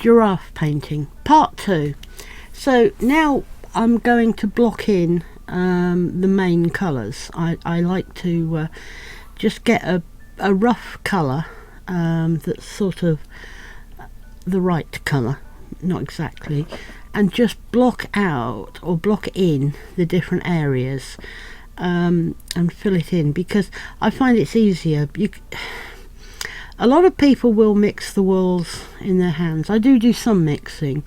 giraffe painting, part 2. So now I'm going to block in the main colours. I like to just get a rough colour that's sort of the right colour, not exactly, and just block out or block in the different areas and fill it in, because I find it's easier. A lot of people will mix the wools in their hands. I do some mixing,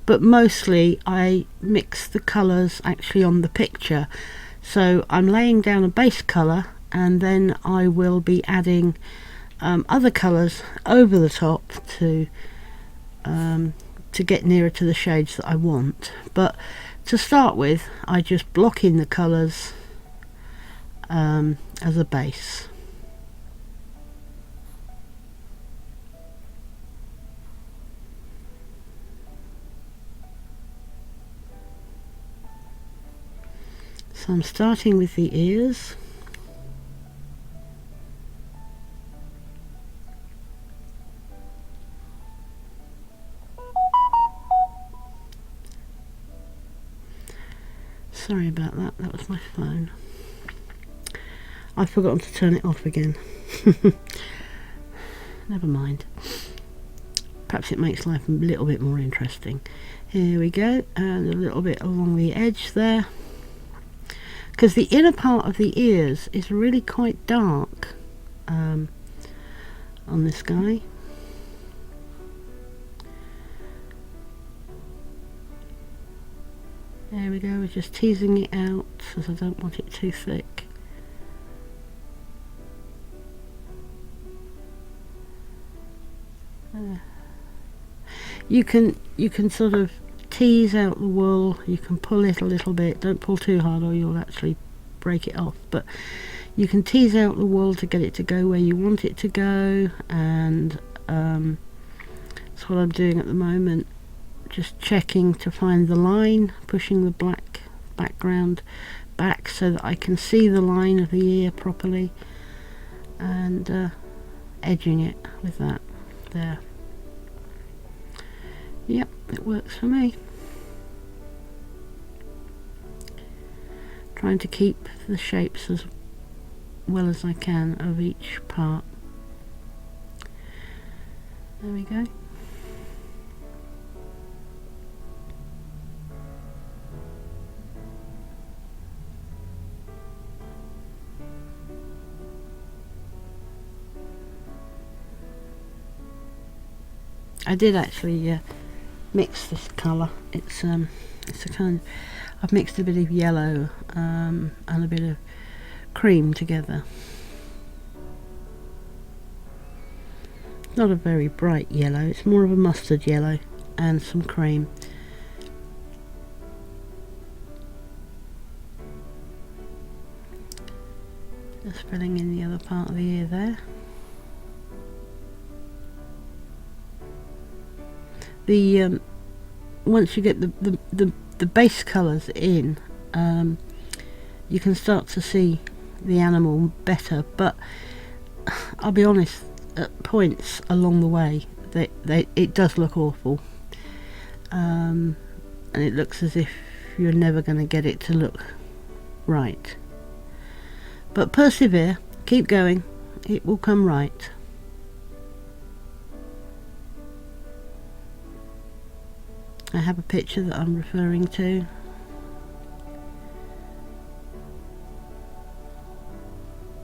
but mostly I mix the colours actually on the picture. So I'm laying down a base colour, and then I will be adding other colours over the top to get nearer to the shades that I want. But to start with, I just block in the colours as a base. So I'm starting with the ears. Sorry about that, that was my phone. I've forgotten to turn it off again. Never mind. Perhaps it makes life a little bit more interesting. Here we go, and a little bit along the edge there, because the inner part of the ears is really quite dark on this guy. There we go, we're just teasing it out because I don't want it too thick. You can sort of tease out the wool, you can pull it a little bit, don't pull too hard or you'll actually break it off, but you can tease out the wool to get it to go where you want it to go, and that's what I'm doing at the moment. Just checking to find the line, pushing the black background back so that I can see the line of the ear properly, and edging it with that there. Yep, it works for me. Trying to keep the shapes as well as I can of each part. There we go. I did actually mix this colour. It's a kind of, I've mixed a bit of yellow and a bit of cream together. Not a very bright yellow, it's more of a mustard yellow and some cream. Just filling in the other part of the ear there. The once you get the base colours in, you can start to see the animal better, but I'll be honest, at points along the way it does look awful, and it looks as if you're never going to get it to look right. But persevere, keep going, it will come right. I have a picture that I'm referring to.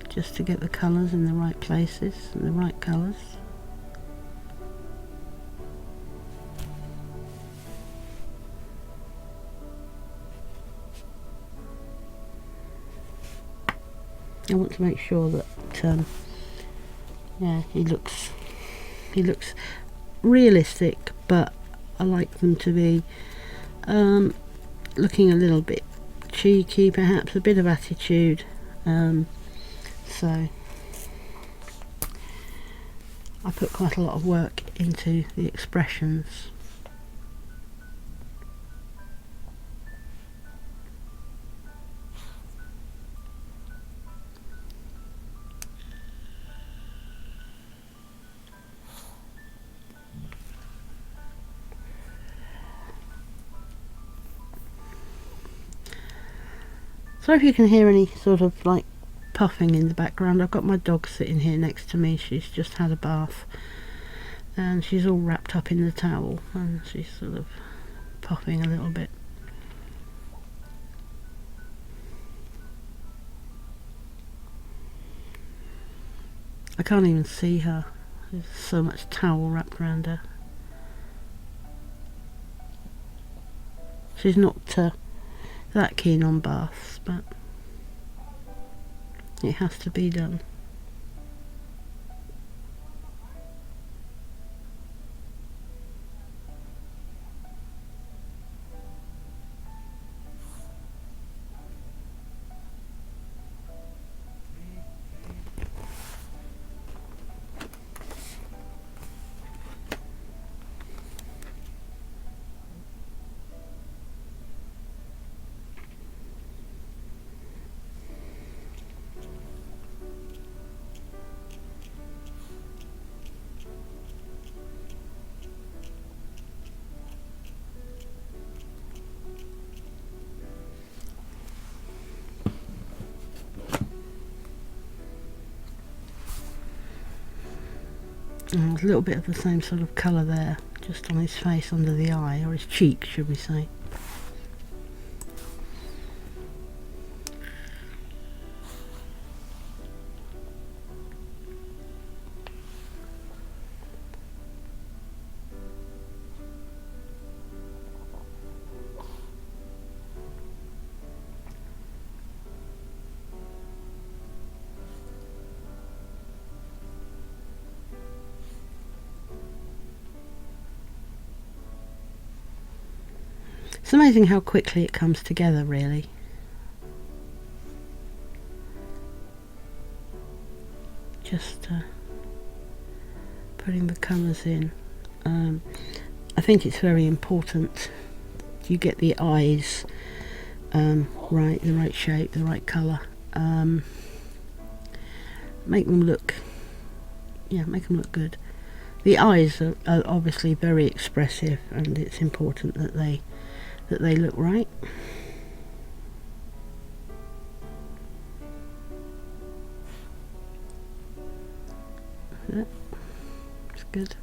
Just to get the colours in the right places and the right colours. I want to make sure that yeah, he looks realistic, but I like them to be looking a little bit cheeky, perhaps a bit of attitude, so I put quite a lot of work into the expressions. Sorry if you can hear any sort of like puffing in the background. I've got my dog sitting here next to me. She's just had a bath and she's all wrapped up in the towel and she's sort of puffing a little bit. I can't even see her. There's so much towel wrapped around her. She's not that keen on baths, but it has to be done. There's a little bit of the same sort of colour there, just on his face under the eye, or his cheek, should we say. It's amazing how quickly it comes together, really. Just putting the colours in. I think it's very important you get the eyes right, the right shape, the right colour. Make them look good. The eyes are obviously very expressive, and it's important that they look right. Yeah, it's good.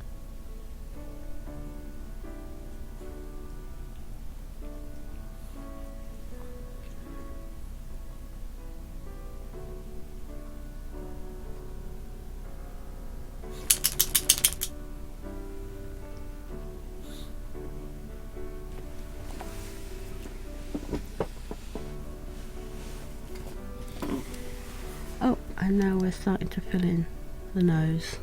Oh, and now we're starting to fill in the nose.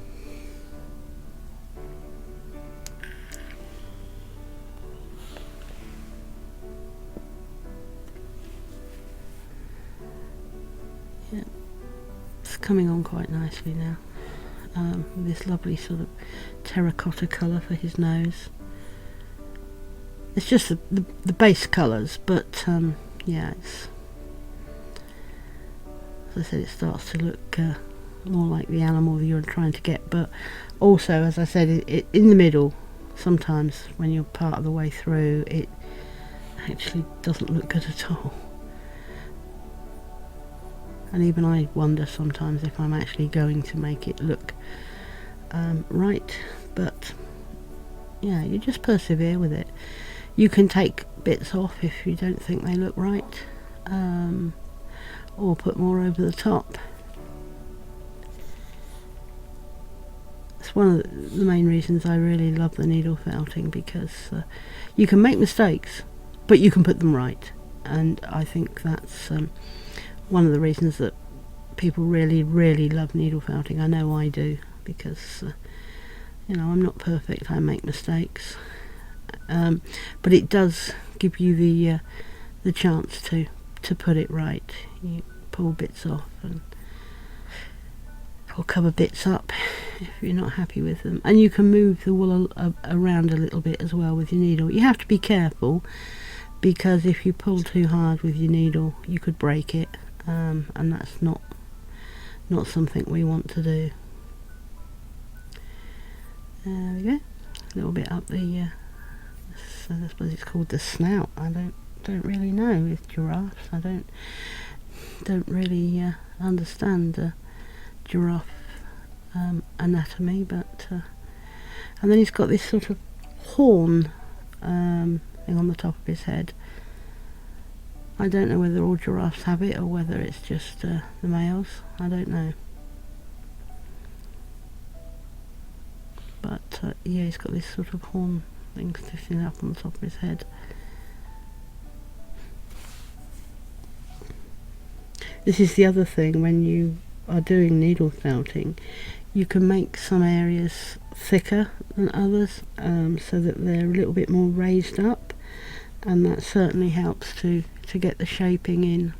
Yeah, it's coming on quite nicely now. With this lovely sort of terracotta colour for his nose. It's just the base colours, but yeah, it's, as I said, it starts to look more like the animal that you're trying to get, but also, as I said, it in the middle, sometimes when you're part of the way through, it actually doesn't look good at all. And even I wonder sometimes if I'm actually going to make it look right, but yeah, you just persevere with it. You can take bits off if you don't think they look right, or put more over the top. It's one of the main reasons I really love the needle felting, because you can make mistakes, but you can put them right, and I think that's one of the reasons that people really, really love needle felting. I know I do, because you know, I'm not perfect, I make mistakes, but it does give you the chance to put it right. You pull bits off or cover bits up if you're not happy with them, and you can move the wool around a little bit as well with your needle. You have to be careful, because if you pull too hard with your needle you could break it, and that's not something we want to do. There we go, a little bit up the I suppose it's called the snout. I don't don't really know with giraffes. I don't really understand giraffe anatomy, but and then he's got this sort of horn thing on the top of his head. I don't know whether all giraffes have it or whether it's just the males. I don't know. But yeah, he's got this sort of horn thing sticking up on the top of his head. This is the other thing, when you are doing needle felting, you can make some areas thicker than others, so that they're a little bit more raised up, and that certainly helps to get the shaping in.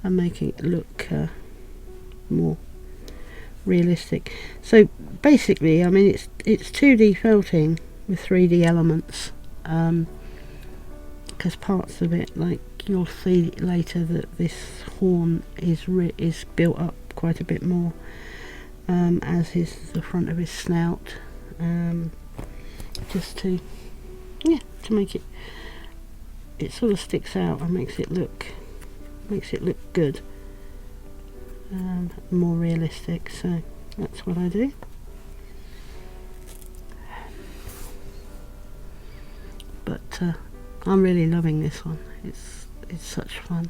And making it look more realistic. So basically, I mean, it's 2D felting with 3D elements, because parts of it, like you'll see later, that this horn is built up quite a bit more, as is the front of his snout, just to make it sort of sticks out and makes it look good, more realistic. So that's what I do. But I'm really loving this one. It's such fun.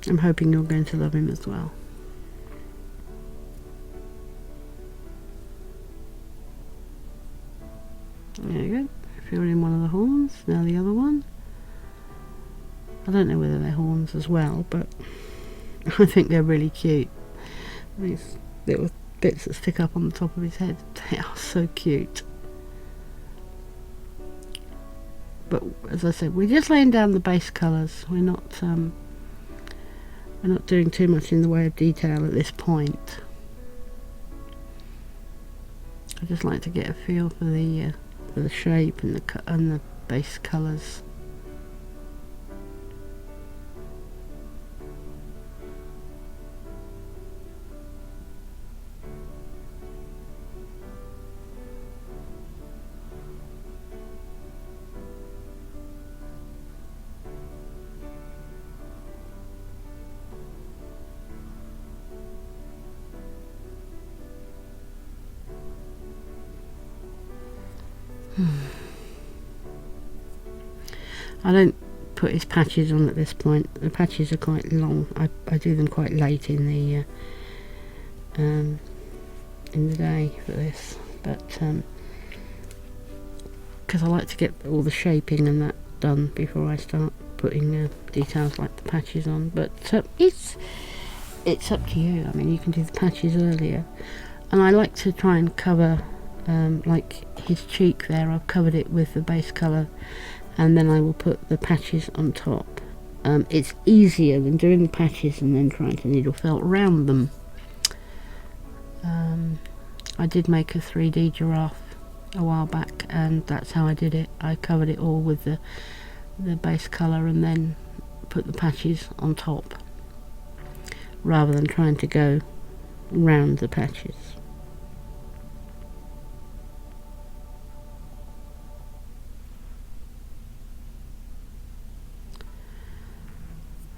I'm hoping you're going to love him as well. There you go. Filled in one of the horns, now the other one. I don't know whether they're horns as well, but I think they're really cute. These little bits that stick up on the top of his head, they are so cute. But as I said, we're just laying down the base colours. We're not doing too much in the way of detail at this point. I just like to get a feel for the shape and the base colours. I don't put his patches on at this point. The patches are quite long. I do them quite late in the day for this, but because I like to get all the shaping and that done before I start putting details like the patches on. But it's up to you. I mean, you can do the patches earlier, and I like to try and cover like his cheek there. I've covered it with the base colour, and then I will put the patches on top. It's easier than doing the patches and then trying to needle felt around them. I did make a 3D giraffe a while back, and that's how I did it. I covered it all with the base colour and then put the patches on top, rather than trying to go round the patches.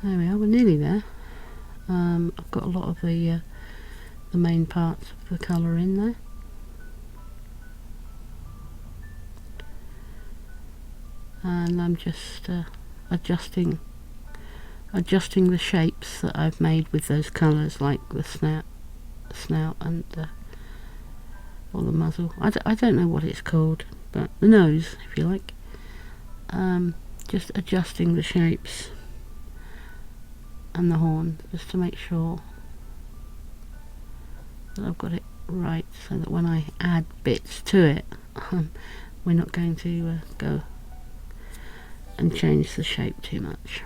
There we are, we're nearly there. I've got a lot of the main parts of the colour in there. And I'm just adjusting the shapes that I've made with those colours, like the snout and or the muzzle. I don't know what it's called, but the nose, if you like. Just adjusting the shapes and the horn, just to make sure that I've got it right, so that when I add bits to it, we're not going to go and change the shape too much.